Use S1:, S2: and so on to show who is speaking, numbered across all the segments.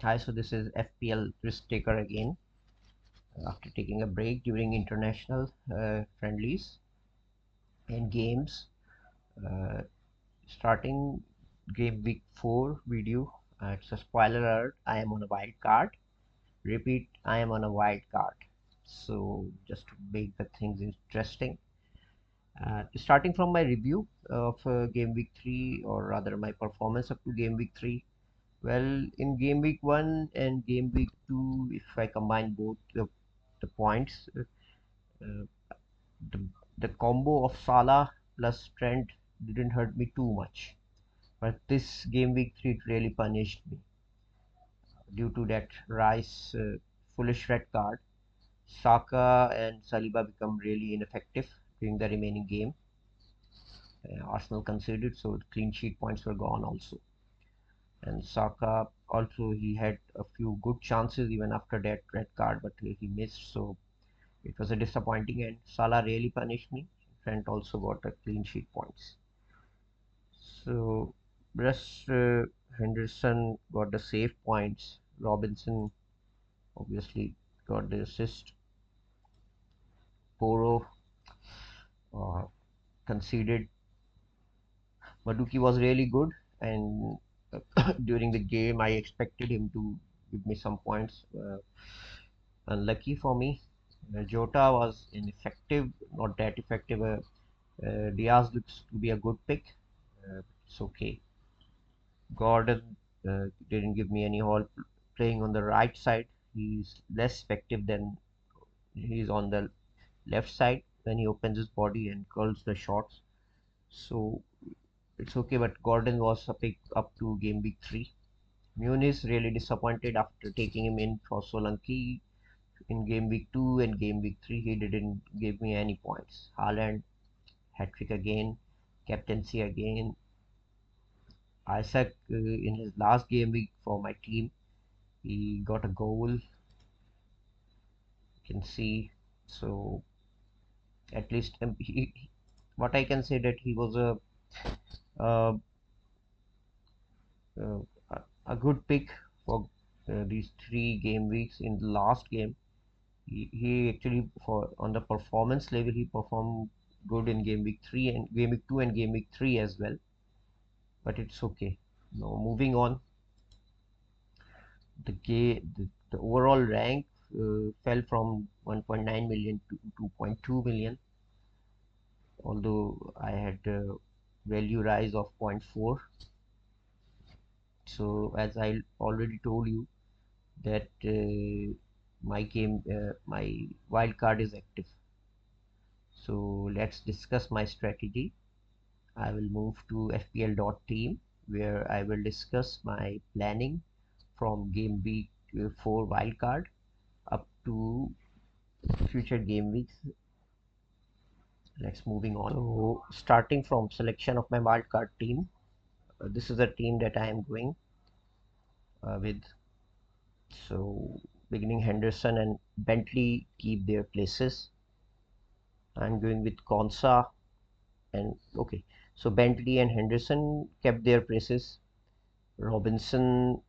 S1: Hi, so this is FPL risk taker again after taking a break during international friendlies and games. Uh, Starting game week 4 video. It's a spoiler alert. I am on a wild card. Repeat, I am on a wild card. So just to make the things interesting. Starting from my review of game week 3, or rather my performance up to game week 3. Well, in game week 1 and game week 2, if I combine both the points, uh, the, the combo of Salah plus Trent didn't hurt me too much. But this game week 3 it really punished me due to that Rice foolish red card. Saka and Saliba become really ineffective during the remaining game. Arsenal conceded, so clean sheet points were gone also. And Saka also, he had a few good chances even after that red card, but he missed. So it was a disappointing end. Salah really punished me. Trent also got a clean sheet points. So Russ Henderson got the save points. Robinson obviously got the assist. Poro uh, conceded. Maduki was really good, and during the game I expected him to give me some points. Unlucky for me. Jota was ineffective, not that effective. Diaz looks to be a good pick. It's okay. Gordon didn't give me any help playing on the right side. He's less effective than he's on the left side when he opens his body and curls the shots. So it's okay, but Gordon was a pick up to game week 3. Muniz really disappointed after taking him in for Solanke in game week 2 and game week 3. He didn't give me any points. Haaland hat trick again, captaincy again. Isaac in his last game week for my team, he got a goal. You can see. So at least what I can say that he was uh, uh, a good pick for these 3 game weeks. In the last game, he actually for on the performance level he performed good in game week 3 and game week 2 and game week 3 as well. But it's okay. Now moving on, the overall rank fell from 1.9 million to 2.2 million, although I had a value rise of 0.4. So as I already told you that my wild card is active. So let's discuss my strategy. I will move to FPL.team where I will discuss my planning from game week 4 wildcard up to future game weeks. Let's moving on. So starting from selection of my wildcard team, this is a team that I am going with. So beginning Henderson and Bentley keep their places. I'm going with Konsa and okay. So Bentley and Henderson kept their places. Robinson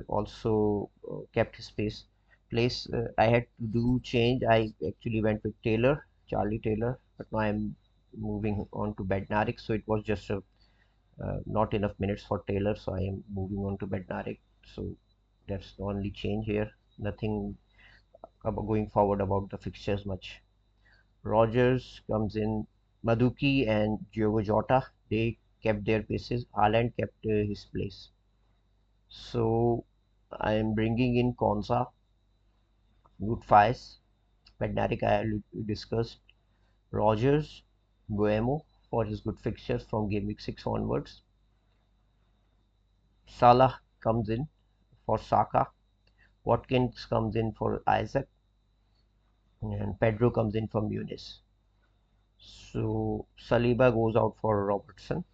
S1: also kept his place. I had to do change. I actually went with Charlie Taylor, but now I'm moving on to Bednarik. So it was just not enough minutes for Taylor, so I am moving on to Bednarik. So that's the only change here. Nothing about going forward about the fixtures much. Rogers comes in. Maduki and Diogo Jota, they kept their places. Haaland kept his place. So I am bringing in Konsa, good Faiz, Bednarik I already discussed, Rogers, Guemo for his good fixtures from game week 6 onwards. Salah comes in for Saka, Watkins comes in for Isaac, and Pedro comes in for Muniz. So Saliba goes out for Robertson.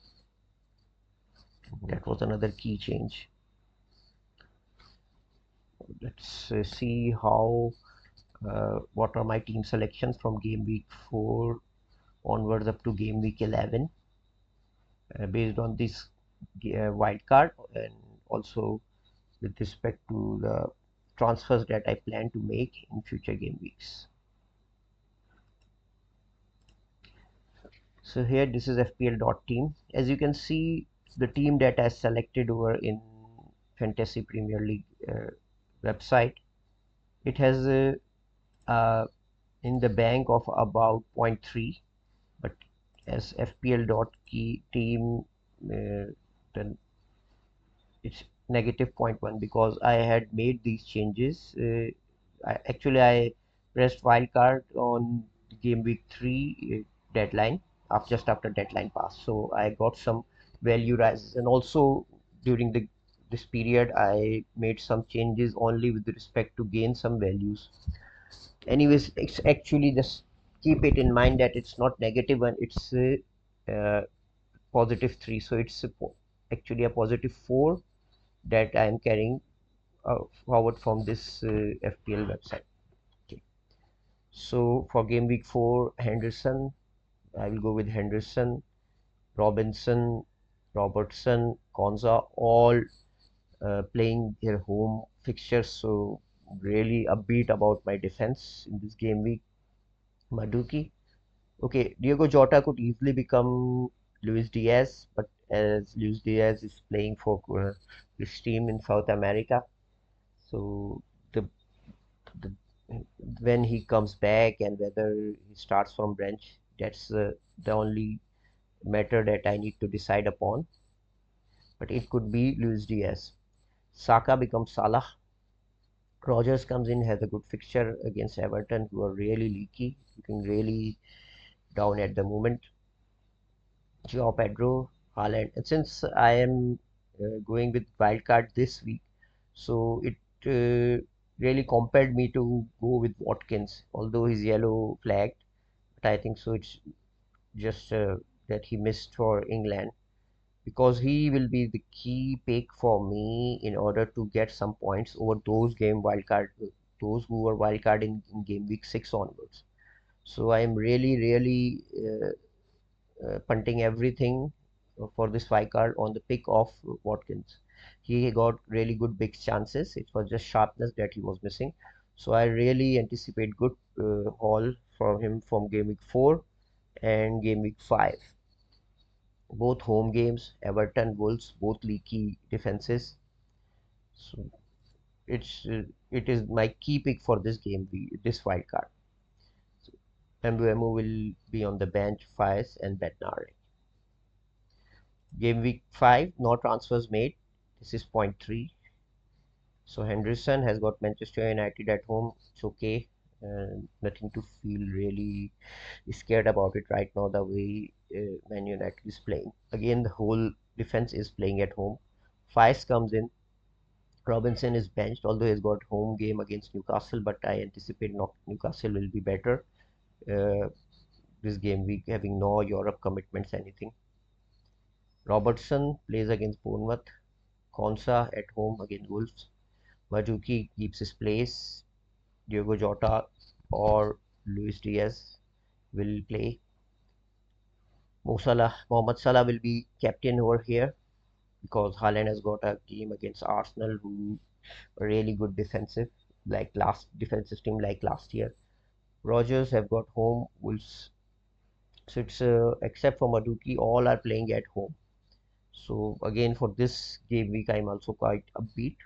S1: That was another key change. Let's see how what are my team selections from game week 4 onwards up to game week 11 based on this wild card and also with respect to the transfers that I plan to make in future game weeks. So here this is FPL.team. As you can see, the team that I selected over in Fantasy Premier League website, it has in the bank of about 0.3, but as FPL.key team, then it's negative 0.1 because I had made these changes. I pressed wildcard on game week 3 deadline just after deadline pass, so I got some value rises, and also during this period I made some changes only with respect to gain some values. Anyways, it's actually, just keep it in mind that it's not negative one, it's positive 3, so it's actually a positive 4 that I am carrying forward from this FPL website. Okay. So for game week 4, Henderson, I will go with Henderson, Robinson, Robertson, Konza, all playing their home fixtures. So really upbeat about my defense in this game week. Maduki. Okay, Diego Jota could easily become Luis Diaz, but as Luis Diaz is playing for this team in South America, so the the when he comes back and whether he starts from bench, that's the only matter that I need to decide upon. But it could be Luis Diaz. Saka becomes Salah. Rogers comes in, has a good fixture against Everton, who are really leaky, looking really down at the moment. Joao Pedro, Haaland. And since I am going with wildcard this week, so it really compelled me to go with Watkins, although he's yellow flagged. But I think so. It's just that he missed for England, because he will be the key pick for me in order to get some points over those who were wildcard in game week 6 onwards. So I am really punting everything for this wildcard on the pick of Watkins. He got really good big chances. It was just sharpness that he was missing. So I really anticipate good haul from him from game week 4 and game week 5. Both home games, Everton, Wolves, both leaky defenses. So it is my key pick for this game, this wild card. So Mbuemo will be on the bench, Fires and Bednar. Game week 5, no transfers made. This is 0.3. So Henderson has got Manchester United at home. It's okay. Nothing to feel really scared about it right now, the way Man United is playing. Again, the whole defense is playing at home. Fice comes in. Robinson is benched, although he's got home game against Newcastle, but I anticipate Newcastle will be better uh, this game week, having no Europe commitments, anything. Robertson plays against Bournemouth. Konsa at home against Wolves. Majuki keeps his place. Diogo Jota or Luis Diaz will play. Mohamed Salah will be captain over here because Haaland has got a game against Arsenal, who are really good defensive team like last year. Rogers have got home Wolves. So it's except for Maduki, all are playing at home. So again, for this game week, I'm also quite upbeat.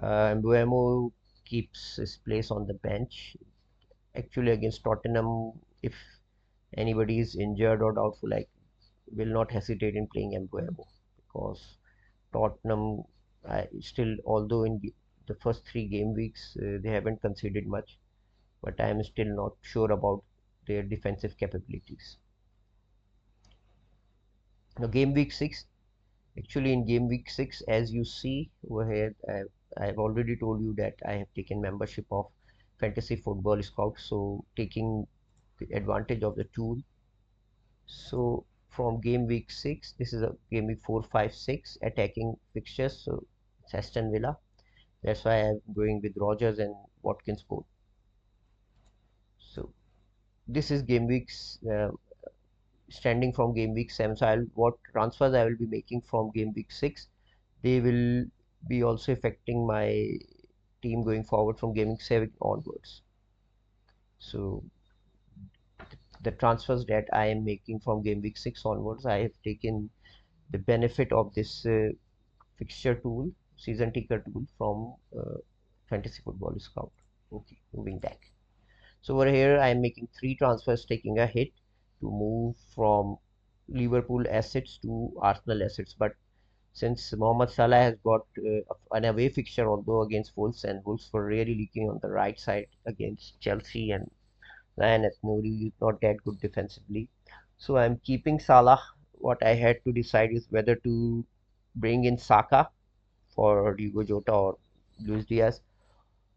S1: Mbuemo keeps his place on the bench. Actually, against Tottenham, if anybody is injured or doubtful, I will not hesitate in playing Mbuemo, because Tottenham still, although in the first 3 game weeks they haven't conceded much, but I am still not sure about their defensive capabilities. Now, game week 6. Actually, in game week 6, as you see over here, I've already told you that I have taken membership of Fantasy Football Scout, so taking the advantage of the tool. So from game week 6, this is a game week 4, 5, 6 attacking fixtures. So it's Aston Villa. That's why I'm going with Rogers and Watkins both. So this is game weeks standing from game week 7. So what transfers I will be making from game week 6, they will be also affecting my team going forward from Game Week 7 onwards. So the transfers that I am making from Game Week 6 onwards, I have taken the benefit of this fixture tool, season ticker tool from Fantasy Football Scout. Okay, moving back. So over here, I am making 3 transfers, taking a hit to move from Liverpool assets to Arsenal assets. But since Mohamed Salah has got an away fixture, although against Wolves, and Wolves were really leaking on the right side against Chelsea, and Ryan Nouri is not that good defensively. So I'm keeping Salah. What I had to decide is whether to bring in Saka for Diogo Jota or Luis Diaz,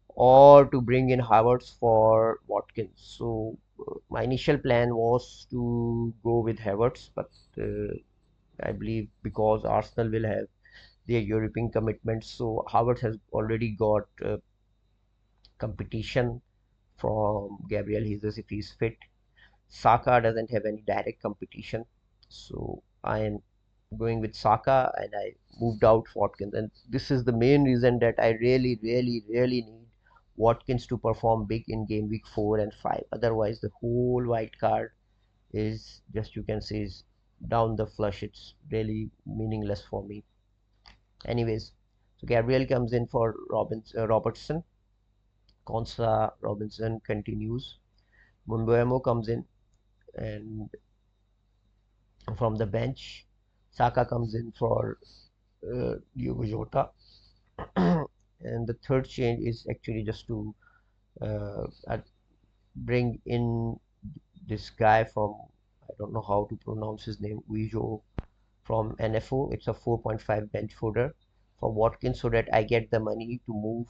S1: or to bring in Havertz for Watkins. So my initial plan was to go with Havertz, but I believe because Arsenal will have their European commitments, so Havertz has already got competition from Gabriel Jesus if he's fit. Saka doesn't have any direct competition, so I am going with Saka, and I moved out Watkins. And this is the main reason that I really, really, really need Watkins to perform big in game week 4 and 5. Otherwise, the whole white card is just, you can say, is down the flush. It's really meaningless for me. Anyways, so Gabriel comes in for Robertson. Konsa Robinson continues. Mumbuemo comes in, and from the bench, Saka comes in for Diogo Jota. And the third change is actually just to bring in this guy from, I don't know how to pronounce his name, Uijo from NFO. It's a 4.5 bench fodder for Watkins, so that I get the money to move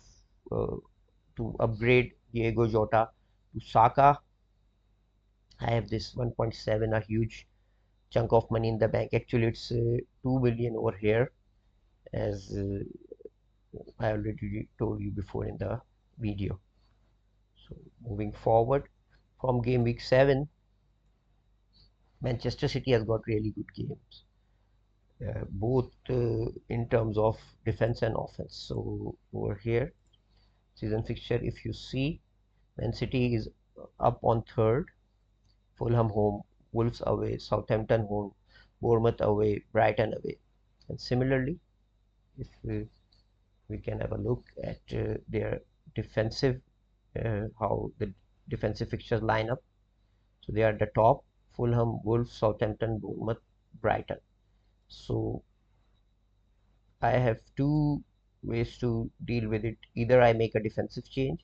S1: to upgrade Diego Jota to Saka. I have this 1.7, a huge chunk of money in the bank. Actually, it's 2 million over here, as I already told you before in the video. So moving forward from game week 7, Manchester City has got really good games, both in terms of defense and offense. So over here, season fixture, if you see, Man City is up on 3rd, Fulham home, Wolves away, Southampton home, Bournemouth away, Brighton away. And similarly, if we can have a look at their defensive, how the defensive fixtures line up. So they are at the top: Fulham, Wolves, Southampton, Bournemouth, Brighton. So I have 2 ways to deal with it. Either I make a defensive change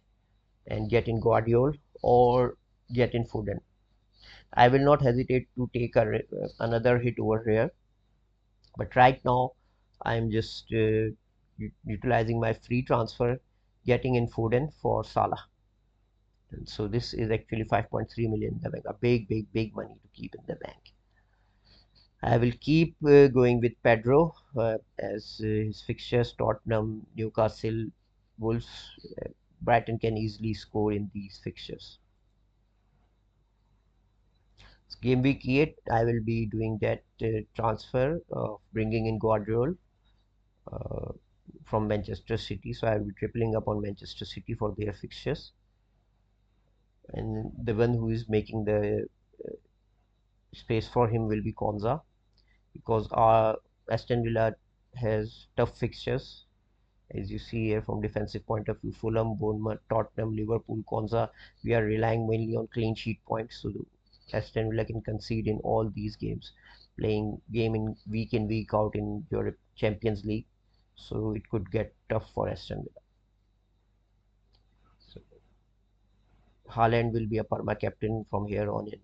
S1: and get in Guardiola, or get in Foden. I will not hesitate to take another hit over here, but right now I'm just utilizing my free transfer, getting in Foden for Salah. And so this is actually 5.3 million in the bank, a big money to keep in the bank. I will keep going with Pedro as his fixtures: Tottenham, Newcastle, Wolves. Brighton can easily score in these fixtures. Game week 8, I will be doing that transfer of bringing in Guardiola uh, from Manchester City. So I will be tripling up on Manchester City for their fixtures. And the one who is making the space for him will be Konza, because our Aston Villa has tough fixtures. As you see here, from defensive point of view, Fulham, Bournemouth, Tottenham, Liverpool, Konza, we are relying mainly on clean sheet points. So Aston Villa can concede in all these games, playing game in week out in Europe Champions League. So it could get tough for Aston Villa. So Haaland will be a perma captain from here on in.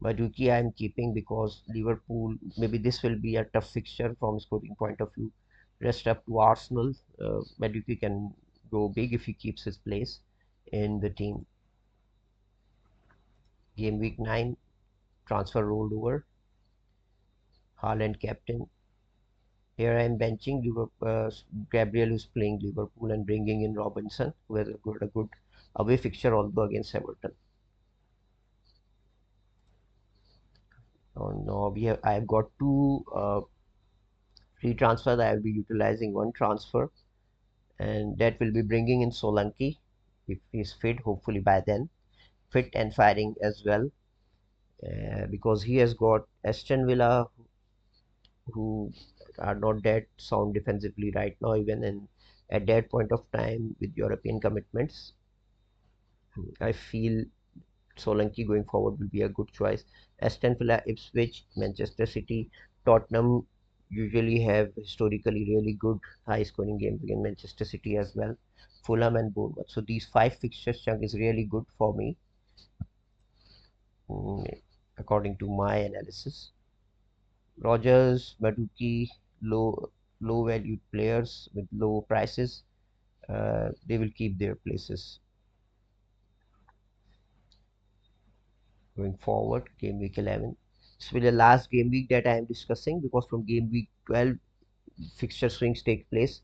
S1: Maduki I am keeping because Liverpool, maybe this will be a tough fixture from scoring point of view. Rest up to Arsenal. Maduki can go big if he keeps his place in the team. Game week 9, transfer rolled over. Haaland captain. Here I am benching Gabriel, who's playing Liverpool, and bringing in Robinson, who has a good away fixture, although against Everton. Oh no, I've got 2 Free transfer, I will be utilizing one transfer, and that will be bringing in Solanke if he's fit, hopefully by then, fit and firing as well, because he has got Aston Villa, who are not that sound defensively right now, even in at that point of time with European commitments. I feel Solanke going forward will be a good choice. Aston Villa, Ipswich, Manchester City, Tottenham usually have historically really good high scoring games against Manchester City as well. Fulham and Bournemouth. So these five fixtures chunk is really good for me, mm, according to my analysis. Rogers, Maduki, low valued players with low prices, they will keep their places going forward. Game week 11. This will be the last game week that I am discussing, because from game week 12 fixture swings take place.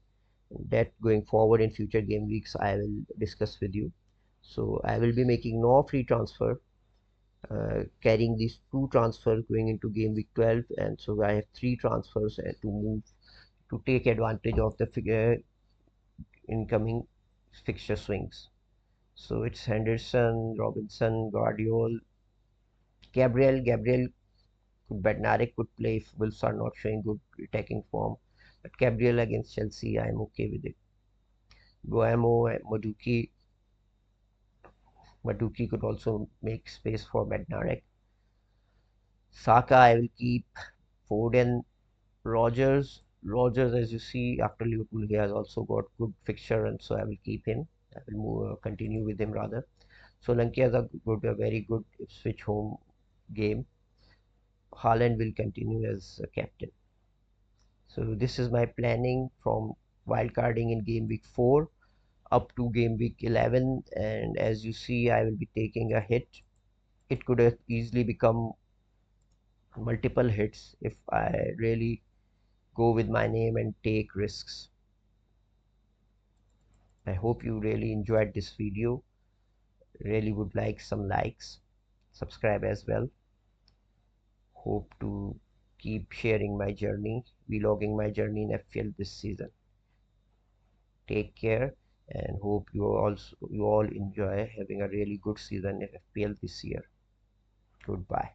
S1: That going forward in future game weeks I will discuss with you. So I will be making no free transfer, carrying these two transfers going into game week 12, and so I have three transfers to move to take advantage of the incoming fixture swings. So it's Henderson, Robinson, Guardiola, Gabriel, Bednarik could play if Wolves are not showing good attacking form. But Gabriel against Chelsea, I'm okay with it. Guamo and Maduki could also make space for Bednarik. Saka, I will keep. Foden, Rogers, as you see, after Liverpool, he has also got good fixture, and so I will keep him. I will continue with him rather. Solanke has a very good switch home game. Haaland will continue as a captain. So this is my planning from wildcarding in game week 4 up to game week 11, and as you see, I will be taking a hit. It could have easily become multiple hits if I really go with my name and take risks. I hope you really enjoyed this video. Really would like some likes, subscribe as well. Hope to keep sharing my journey, vlogging my journey in FPL this season. Take care, and hope you all enjoy having a really good season in FPL this year. Goodbye.